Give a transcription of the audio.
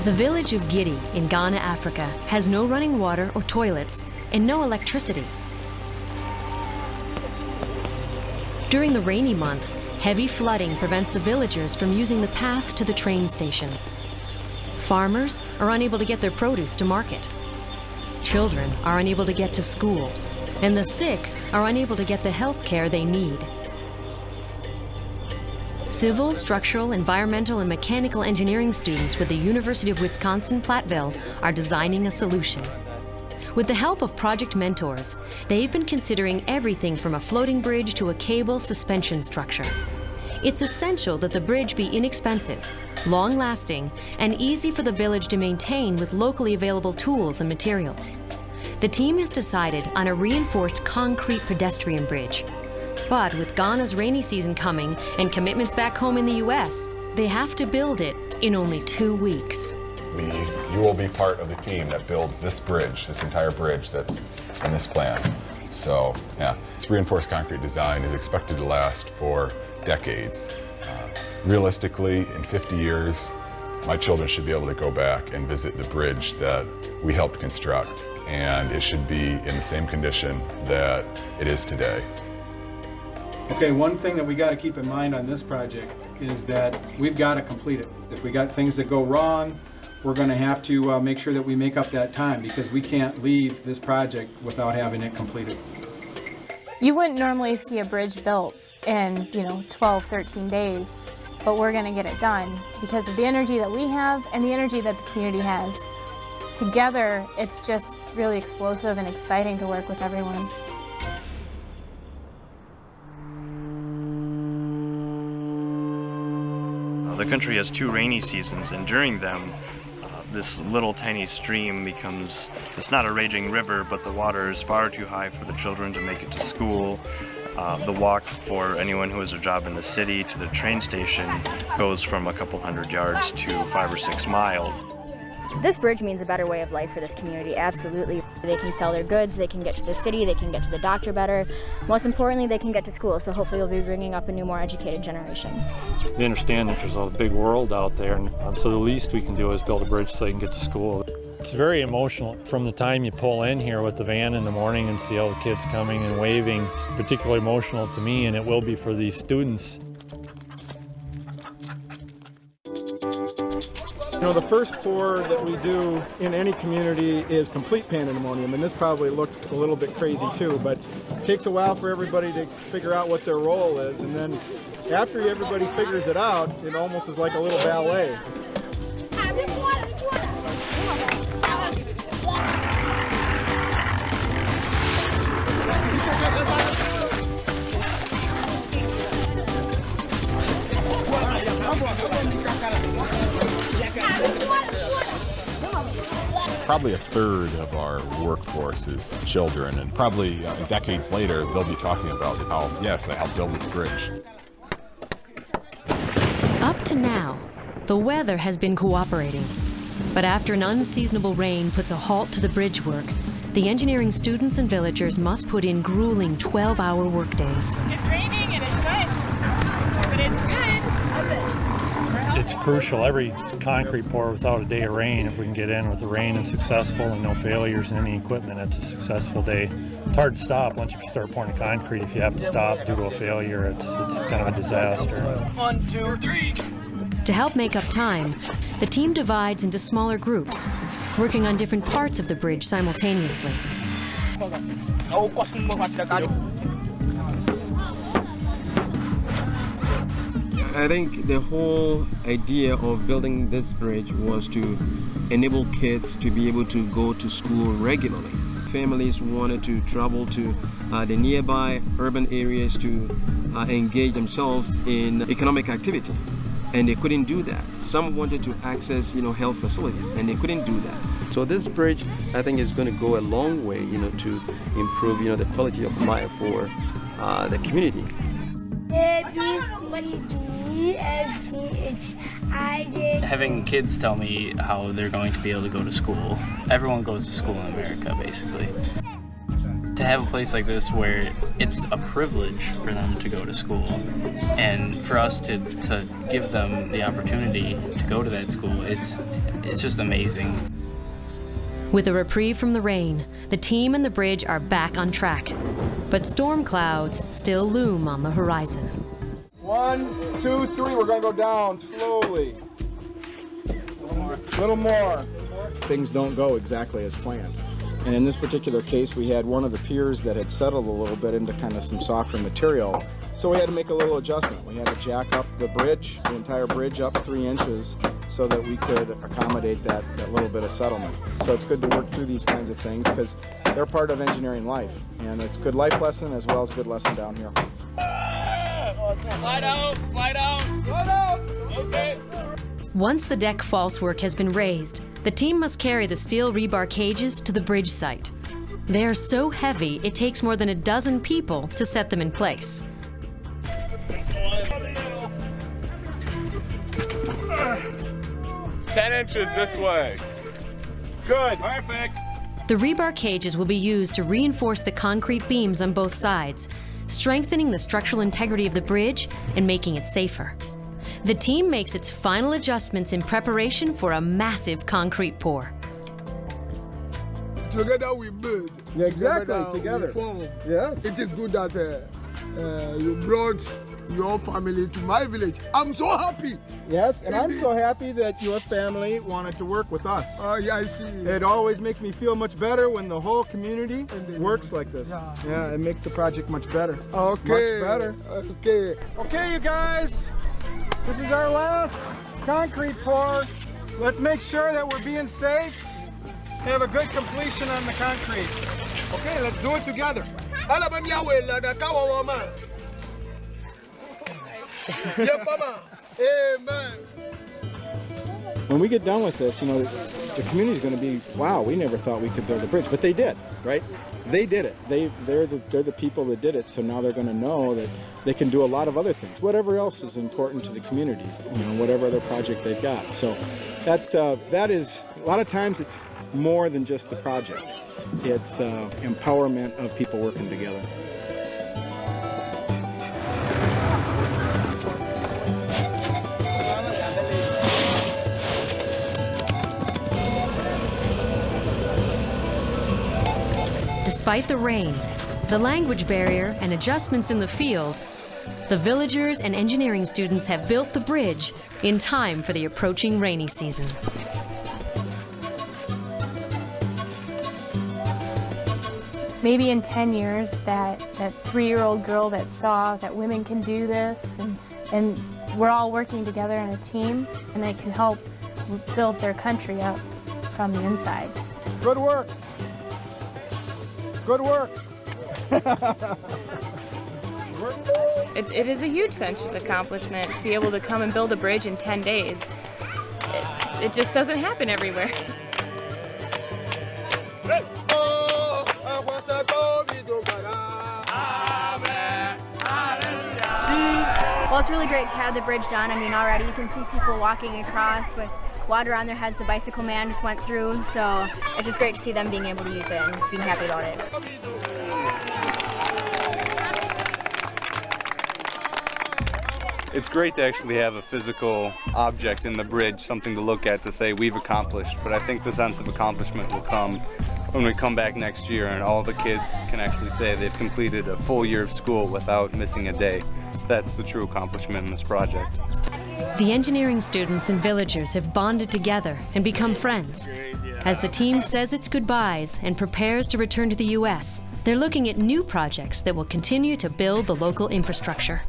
The village of Giri in Ghana, Africa, has no running water or toilets and no electricity. During the rainy months, heavy flooding prevents the villagers from using the path to the train station. Farmers are unable to get their produce to market. Children are unable to get to school, and the sick are unable to get the health care they need. Civil, structural, environmental, and mechanical engineering students with the University of Wisconsin-Platteville are designing a solution. With the help of project mentors, they've been considering everything from a floating bridge to a cable suspension structure. It's essential that the bridge be inexpensive, long-lasting, and easy for the village to maintain with locally available tools and materials. The team has decided on a reinforced concrete pedestrian bridge. But with Ghana's rainy season coming and commitments back home in the US, they have to build it in only 2 weeks. You will be part of the team that builds this bridge, this entire bridge that's in this plan. So, yeah. This reinforced concrete design is expected to last for decades. Realistically, in 50 years, my children should be able to go back and visit the bridge that we helped construct, and it should be in the same condition that it is today. Okay, one thing that we got to keep in mind on this project is that we've got to complete it. If we got things that go wrong, we're going to have to make sure that we make up that time, because we can't leave this project without having it completed. You wouldn't normally see a bridge built in, 12, 13 days, but we're going to get it done because of the energy that we have and the energy that the community has. Together, it's just really explosive and exciting to work with everyone. The country has 2 rainy seasons, and during them, this little tiny stream becomes, it's not a raging river, but the water is far too high for the children to make it to school. The walk for anyone who has a job in the city to the train station goes from a couple hundred yards to 5 or 6 miles. This bridge means a better way of life for this community, absolutely. They can sell their goods, they can get to the city, they can get to the doctor better. Most importantly, they can get to school, so hopefully we'll be bringing up a new, more educated generation. They understand that there's a big world out there, and so the least we can do is build a bridge so they can get to school. It's very emotional. From the time you pull in here with the van in the morning and see all the kids coming and waving, it's particularly emotional to me, and it will be for these students. The first pour that we do in any community is complete pandemonium, and this probably looked a little bit crazy too, but it takes a while for everybody to figure out what their role is, and then after everybody figures it out, it almost is like a little ballet. Probably a third of our workforce is children, and probably decades later, they'll be talking about how, yes, I helped build this bridge. Up to now, the weather has been cooperating. But after an unseasonable rain puts a halt to the bridge work, the engineering students and villagers must put in grueling 12-hour workdays. It's raining and it's good, but it's good. It's crucial, every concrete pour without a day of rain, if we can get in with the rain and successful and no failures in any equipment, it's a successful day. It's hard to stop once you start pouring concrete. If you have to stop due to a failure, it's kind of a disaster. 1, 2, 3. To help make up time, the team divides into smaller groups, working on different parts of the bridge simultaneously. I think the whole idea of building this bridge was to enable kids to be able to go to school regularly. Families wanted to travel to the nearby urban areas to engage themselves in economic activity, and they couldn't do that. Some wanted to access, health facilities, and they couldn't do that. So this bridge, I think, is going to go a long way, to improve, the quality of life for the community. Having kids tell me how they're going to be able to go to school. Everyone goes to school in America, basically. To to have a place like this where it's a privilege for them to go to school, and for us to give them the opportunity to go to that school, it's just amazing. With a reprieve from the rain, the team and the bridge are back on track. But storm clouds still loom on the horizon. 1, 2, 3. We're going to go down slowly. A little more. Things don't go exactly as planned. And in this particular case, we had one of the piers that had settled a little bit into kind of some softer material. So we had to make a little adjustment. We had to jack up the bridge, the entire bridge up 3 inches so that we could accommodate that little bit of settlement. So it's good to work through these kinds of things because they're part of engineering life. And it's a good life lesson as well as a good lesson down here. Slide out, slide out. Slide out. Okay. Once the deck falsework has been raised, the team must carry the steel rebar cages to the bridge site. They are so heavy, it takes more than a dozen people to set them in place. 10 inches this way. Good. Perfect. The rebar cages will be used to reinforce the concrete beams on both sides, strengthening the structural integrity of the bridge and making it safer. The team makes its final adjustments in preparation for a massive concrete pour. Together we build. Yeah, exactly, Together. together. We form. Yes. It is good that you brought your family to my village. I'm so happy. Yes, and I'm so happy that your family wanted to work with us. Oh, yeah, I see. It always makes me feel much better when the whole community works like this. Yeah, it makes the project much better. Okay. Much better. Okay. Okay, you guys, this is our last concrete pour. Let's make sure that we're being safe. Have a good completion on the concrete. Okay, let's do it together. Amen. When we get done with this, the community's going to be, wow, we never thought we could build a bridge, but they did, right? They did it. They're the people that did it, so now they're going to know that they can do a lot of other things, whatever else is important to the community, whatever other project they've got. So that is, a lot of times it's more than just the project. It's empowerment of people working together. Despite the rain, the language barrier, and adjustments in the field, the villagers and engineering students have built the bridge in time for the approaching rainy season. Maybe in 10 years, that 3-year-old girl that saw that women can do this, and we're all working together in a team, and they can help build their country up from the inside. Good work. Good work. It is a huge sense of accomplishment to be able to come and build a bridge in 10 days. It just doesn't happen everywhere. Well, it's really great to have the bridge done. I mean, already you can see people walking across with water on their heads. The bicycle man just went through, so it's just great to see them being able to use it and being happy about it. It's great to actually have a physical object in the bridge, something to look at to say we've accomplished, but I think the sense of accomplishment will come when we come back next year and all the kids can actually say they've completed a full year of school without missing a day. That's the true accomplishment in this project. The engineering students and villagers have bonded together and become friends. As the team says its goodbyes and prepares to return to the U.S., they're looking at new projects that will continue to build the local infrastructure.